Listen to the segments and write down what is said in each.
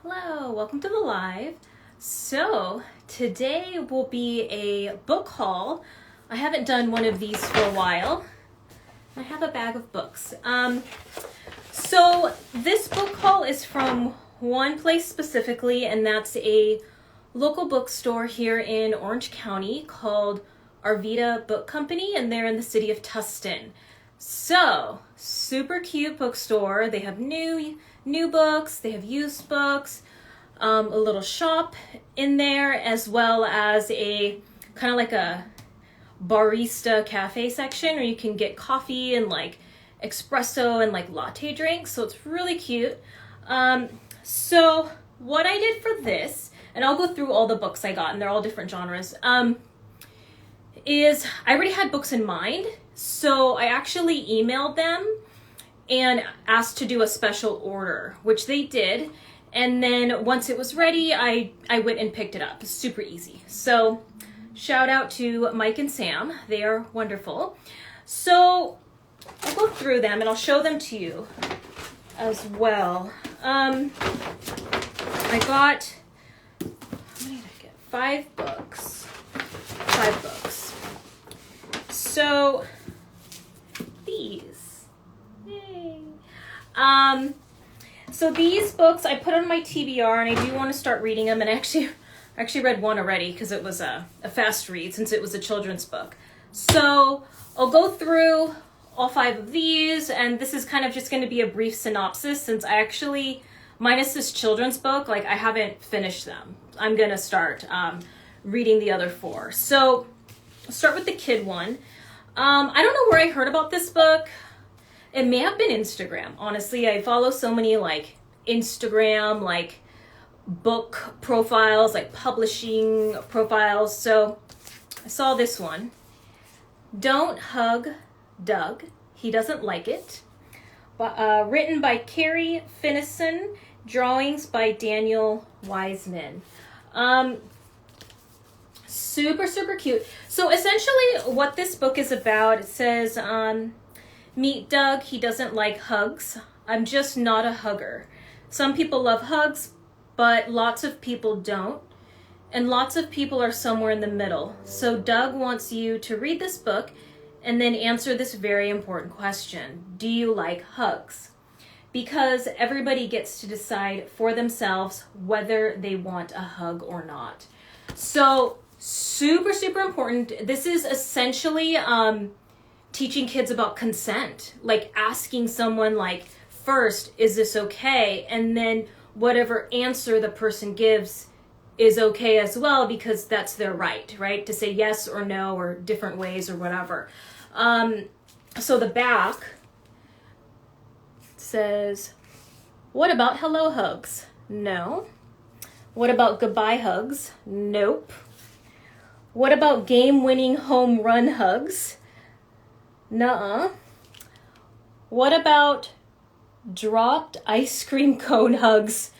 Hello, welcome to the live. So today will be a book haul. I haven't done one of these for a while. I have a bag of books. So this book haul is from one place specifically, and that's a local bookstore here in Orange County called Arvida Book Company, and they're in the city of Tustin. So, super cute bookstore. They have new books, they have used books, a little shop in there, as well as a kind of like a barista cafe section where you can get coffee and like espresso and like latte drinks. So it's really cute. So what I did for this, and I'll go through all the books I got, and they're all different genres, is I already had books in mind. So I actually emailed them and asked to do a special order, which they did. And then once it was ready, I went and picked it up. It's super easy. So shout out to Mike and Sam. They are wonderful. So I'll go through them and I'll show them to you as well. I got, how many did I get? 5 books. 5 books. So these. Yay. So these books I put on my TBR, and I do want to start reading them. And I actually read one already because it was a fast read since it was a children's book. So I'll go through all 5 of these, and this is kind of just going to be a brief synopsis since I actually, minus this children's book, like I haven't finished them. I'm going to start reading the other 4. So I'll start with the kid one. I don't know where I heard about this book. It may have been Instagram. Honestly, I follow so many like Instagram, like book profiles, like publishing profiles. So I saw this one. Don't Hug Doug. He Doesn't Like It. Written by Carrie, Finison. Drawings by Daniel Wiseman. Super, super cute. So essentially what this book is about, it says, meet Doug, he doesn't like hugs. I'm just not a hugger. Some people love hugs, but lots of people don't. And lots of people are somewhere in the middle. So Doug wants you to read this book and then answer this very important question. Do you like hugs? Because everybody gets to decide for themselves whether they want a hug or not. So super, super important. This is essentially teaching kids about consent, like asking someone like, first, is this okay? And then whatever answer the person gives is okay as well, because that's their right? To say yes or no or different ways or whatever. So the back says, what about hello hugs? No. What about goodbye hugs? Nope. What about game-winning home run hugs? Nuh-uh. What about dropped ice cream cone hugs?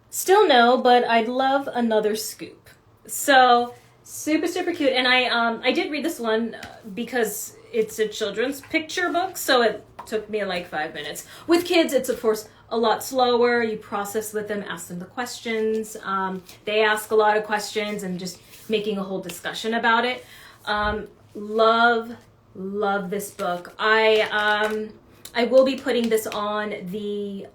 Still no, but I'd love another scoop. So super, super cute. And I did read this one because it's a children's picture book, so it took me like 5 minutes. With kids, it's of course a lot slower. You process with them, ask them the questions. They ask a lot of questions and just making a whole discussion about it. Love this book. I will be putting this on the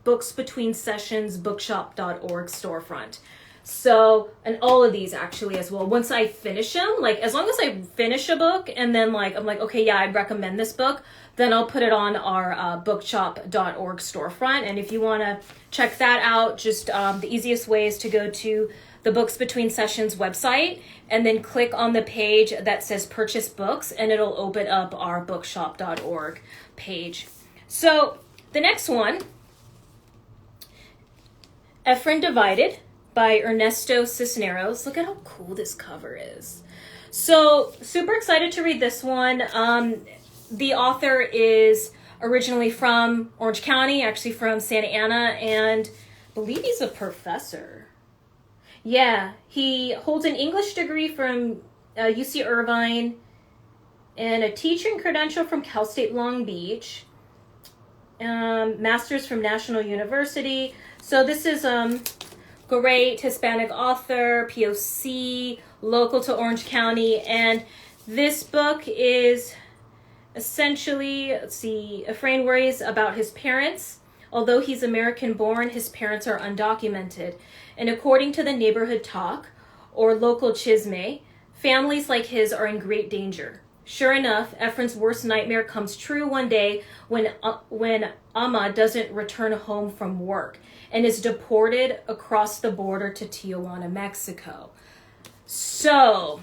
Books Between Sessions bookshop.org storefront. So, and all of these actually as well. Once I finish them, like as long as I finish a book and then like I'm like, okay, yeah, I'd recommend this book, then I'll put it on our bookshop.org storefront. And if you want to check that out, just the easiest way is to go to the Books Between Sessions website and then click on the page that says purchase books, and it'll open up our bookshop.org page. So the next one, Efren Divided by Ernesto Cisneros. Look at how cool this cover is. So super excited to read this one. The author is originally from Orange County, actually from Santa Ana, and I believe he's a professor. Yeah, he holds an English degree from UC Irvine and a teaching credential from Cal State Long Beach. master's from National University. So this is great Hispanic author, POC, local to Orange County. And this book is essentially, Efren worries about his parents. Although he's American born, his parents are undocumented. And according to the neighborhood talk, or local chisme, families like his are in great danger. Sure enough, Efren's worst nightmare comes true one day when Ama doesn't return home from work and is deported across the border to Tijuana, Mexico. So,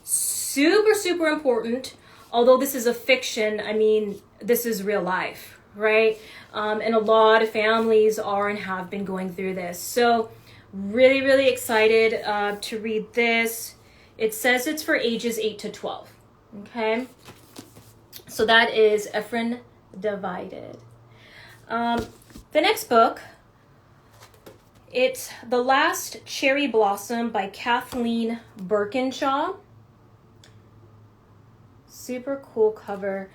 super, super important. Although this is a fiction, I mean, this is real life, right? And a lot of families are and have been going through this. So, really, really excited to read this. It says it's for ages 8 to 12. Okay, so that is Efren Divided. The next book, it's The Last Cherry Blossom by Kathleen Burkinshaw. Super cool cover.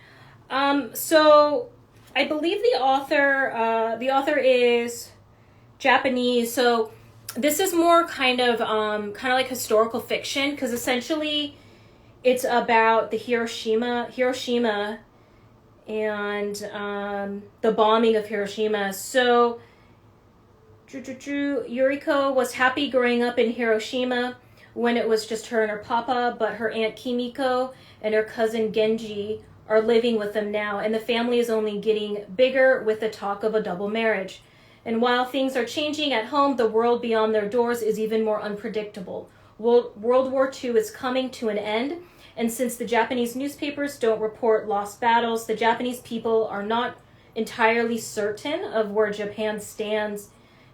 So I believe the author is Japanese. So this is more kind of like historical fiction, because essentially it's about the Hiroshima and the bombing of Hiroshima. So Yuriko was happy growing up in Hiroshima when it was just her and her papa, but her aunt Kimiko and her cousin Genji are living with them now, and the family is only getting bigger with the talk of a double marriage. And while things are changing at home, the world beyond their doors is even more unpredictable. World War II is coming to an end, and since the Japanese newspapers don't report lost battles, the Japanese people are not entirely certain of where Japan stands.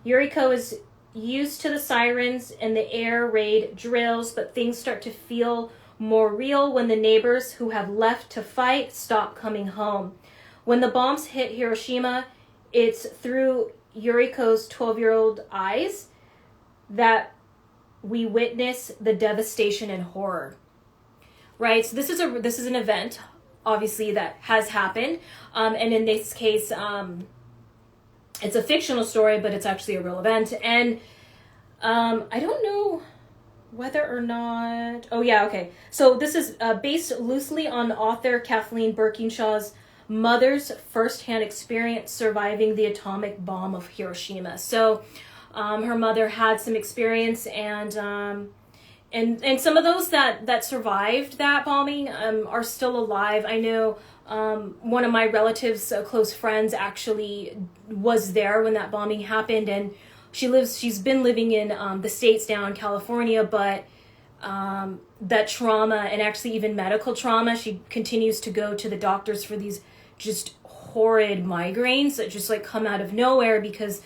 Yuriko is used to the sirens and the air raid drills, but things start to feel more real when the neighbors who have left to fight stop coming home. When the bombs hit Hiroshima, it's through Yuriko's 12-year-old eyes that we witness the devastation and horror. Right? So this is an event, obviously, that has happened. And in this case, it's a fictional story, but it's actually a real event. And I don't know whether or not... Oh, yeah, okay. So this is based loosely on author Kathleen Burkinshaw's mother's firsthand experience surviving the atomic bomb of Hiroshima. So her mother had some experience, and some of those that survived that bombing are still alive. I know one of my relatives, close friends, actually was there when that bombing happened, and she's been living in the States now in California, but that trauma, and actually even medical trauma, she continues to go to the doctors for these just horrid migraines that just like come out of nowhere because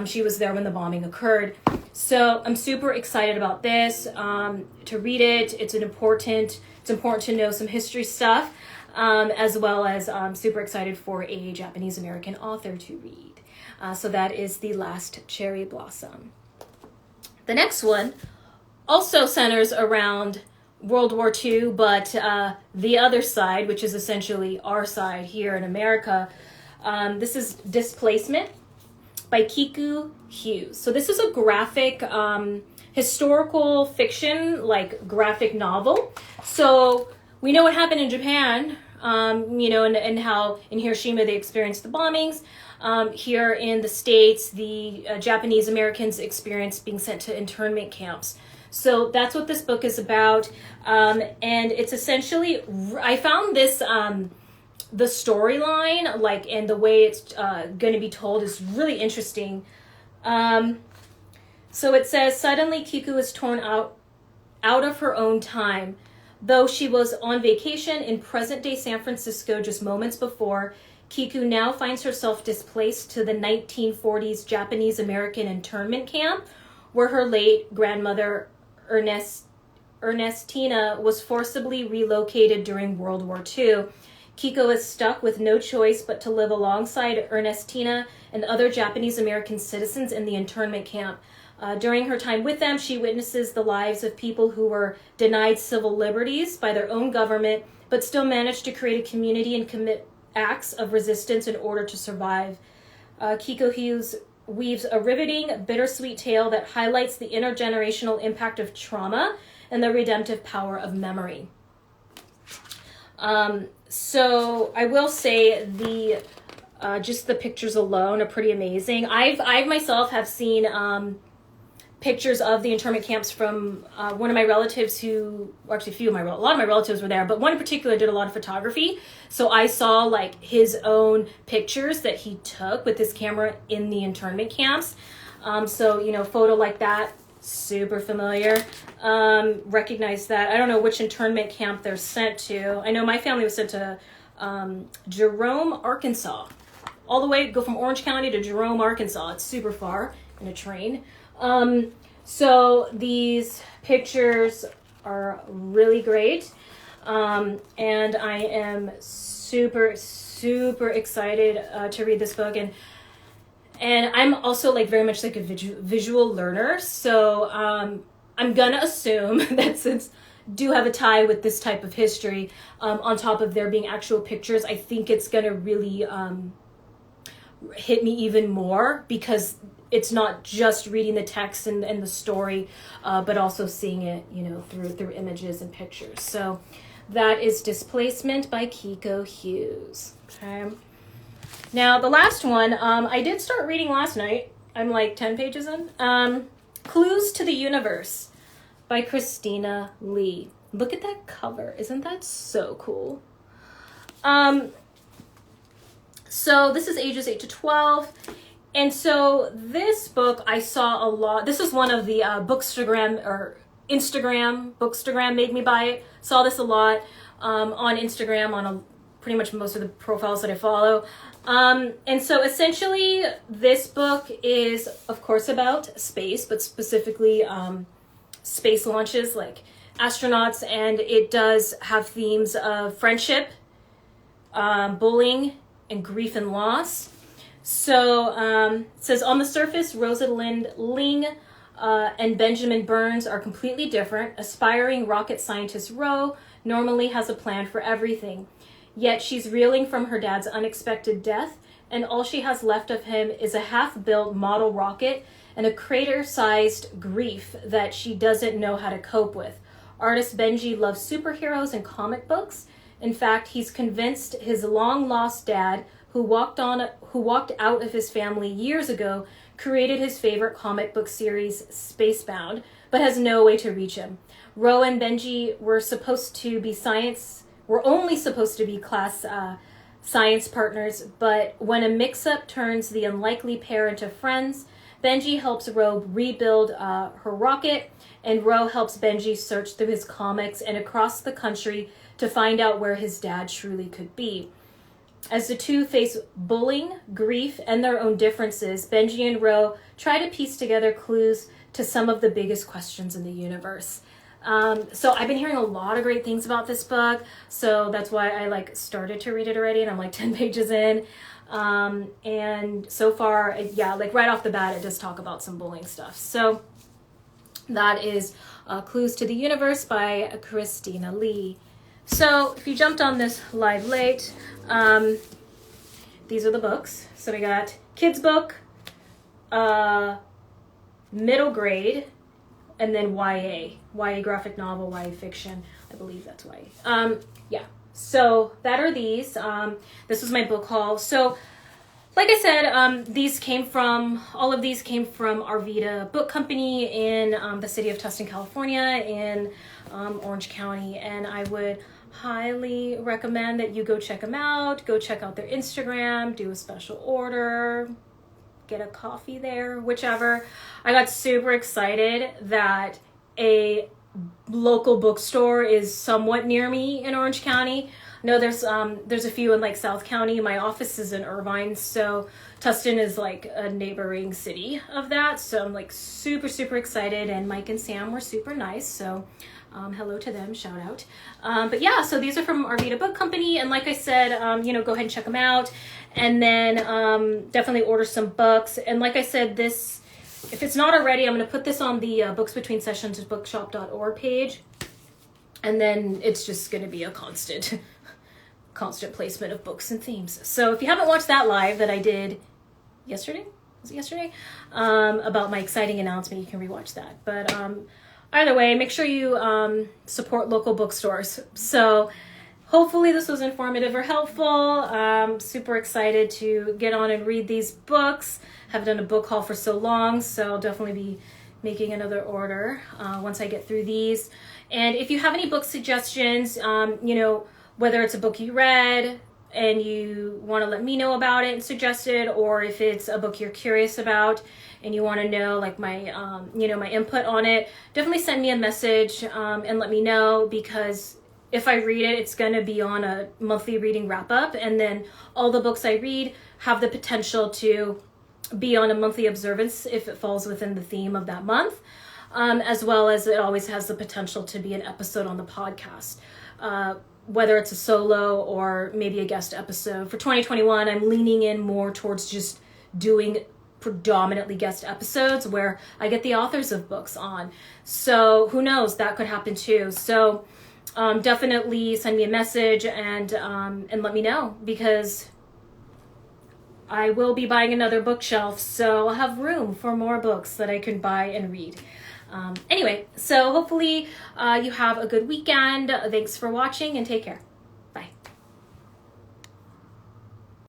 she was there when the bombing occurred. So I'm super excited about this, to read it. It's important to know some history stuff, as well as super excited for a Japanese American author to read. So that is The Last Cherry Blossom. The next one also centers around World War II, but the other side, which is essentially our side here in America. This is Displacement by Kiku, Hughes. So this is a graphic historical fiction, like graphic novel. So we know what happened in Japan, and how in Hiroshima they experienced the bombings. Here in the States, the Japanese Americans experienced being sent to internment camps. So that's what this book is about. And it's essentially, I found this, the storyline, like, and the way it's going to be told is really interesting. So it says, suddenly Kiku is torn out of her own time. Though she was on vacation in present-day San Francisco just moments before, Kiku now finds herself displaced to the 1940s Japanese American internment camp, where her late grandmother Ernestina was forcibly relocated during World War II. Kiku is stuck with no choice but to live alongside Ernestina and other Japanese American citizens in the internment camp. During her time with them, she witnesses the lives of people who were denied civil liberties by their own government, but still managed to create a community and acts of resistance in order to survive. Kiku Hughes weaves a riveting, bittersweet tale that highlights the intergenerational impact of trauma and the redemptive power of memory. So I will say the just the pictures alone are pretty amazing. I myself have seen pictures of the internment camps from one of my relatives who, or actually a lot of my relatives were there, but one in particular did a lot of photography. So I saw like his own pictures that he took with his camera in the internment camps. So, you know, photo like that, super familiar. Recognize that. I don't know which internment camp they're sent to. I know my family was sent to Jerome, Arkansas. All the way, go from Orange County to Jerome, Arkansas. It's super far in a train. So these pictures are really great. And I am super, super excited to read this book. And I'm also like very much like a visual learner. So I'm going to assume that since do have a tie with this type of history, on top of there being actual pictures, I think it's going to really hit me even more, because it's not just reading the text and the story, but also seeing it, you know, through images and pictures. So that is Displacement by Kiku Hughes. Okay. Now the last one, I did start reading last night. I'm like 10 pages in. Clues to the Universe by Christina Lee. Look at that cover. Isn't that so cool? So this is ages 8 to 12. And so this book I saw a lot. This is one of the Bookstagram made me buy it. Saw this a lot on Instagram, on pretty much most of the profiles that I follow. And so essentially this book is, of course, about space, but specifically space launches, like astronauts. And it does have themes of friendship, bullying, and grief and loss. So it says, on the surface, Rosalind Ling and Benjamin Burns are completely different. Aspiring rocket scientist Ro normally has a plan for everything. Yet she's reeling from her dad's unexpected death, and all she has left of him is a half-built model rocket and a crater-sized grief that she doesn't know how to cope with. Artist Benji loves superheroes and comic books. In fact, he's convinced his long-lost dad, who walked out of his family years ago, created his favorite comic book series, Spacebound, but has no way to reach him. Ro and Benji were only supposed to be class science partners, but when a mix-up turns the unlikely pair into friends, Benji helps Ro rebuild her rocket, and Ro helps Benji search through his comics and across the country to find out where his dad truly could be. As the two face bullying, grief, and their own differences, Benji and Ro try to piece together clues to some of the biggest questions in the universe. So I've been hearing a lot of great things about this book, so that's why I started to read it already, and I'm like 10 pages in. And so far, right off the bat, it does talk about some bullying stuff. So that is Clues to the Universe by Christina Lee. So if you jumped on this live late, these are the books. So we got kids book, middle grade, and then YA graphic novel, YA fiction. I believe that's YA. So that are these. This was my book haul. So like I said, all of these came from Arvida Book Company in the city of Tustin, California, in Orange County. And I would highly recommend that you go check them out. Go check out their Instagram, do a special order, get a coffee there, whichever. I got super excited that a local bookstore is somewhat near me in Orange County. No, there's a few in South County. My office is in Irvine, so Tustin is a neighboring city of that. So I'm super, super excited, and Mike and Sam were super nice. So hello to them, shout out. But yeah, so these are from Arvida Book Company, and like I said, go ahead and check them out, and then definitely order some books. And like I said, this, if it's not already, I'm going to put this on the Books Between Sessions bookshop.org page, and then it's just going to be a constant constant placement of books and themes. So if you haven't watched that live that I did yesterday, was it yesterday? About my exciting announcement, you can rewatch that. But either way, make sure you support local bookstores. So hopefully this was informative or helpful. Super excited to get on and read these books. Haven't done a book haul for so long, so I'll definitely be making another order once I get through these. And if you have any book suggestions, whether it's a book you read and you want to let me know about it and suggest it, or if it's a book you're curious about and you want to know like my my input on it, definitely send me a message and let me know, because if I read it, it's going to be on a monthly reading wrap up, and then all the books I read have the potential to be on a monthly observance if it falls within the theme of that month, as well as it always has the potential to be an episode on the podcast, whether it's a solo or maybe a guest episode. For 2021, I'm leaning in more towards just doing predominantly guest episodes where I get the authors of books on. So who knows, that could happen too. So definitely send me a message and let me know, because I will be buying another bookshelf, so I'll have room for more books that I can buy and read. Anyway, so hopefully you have a good weekend. Thanks for watching and take care.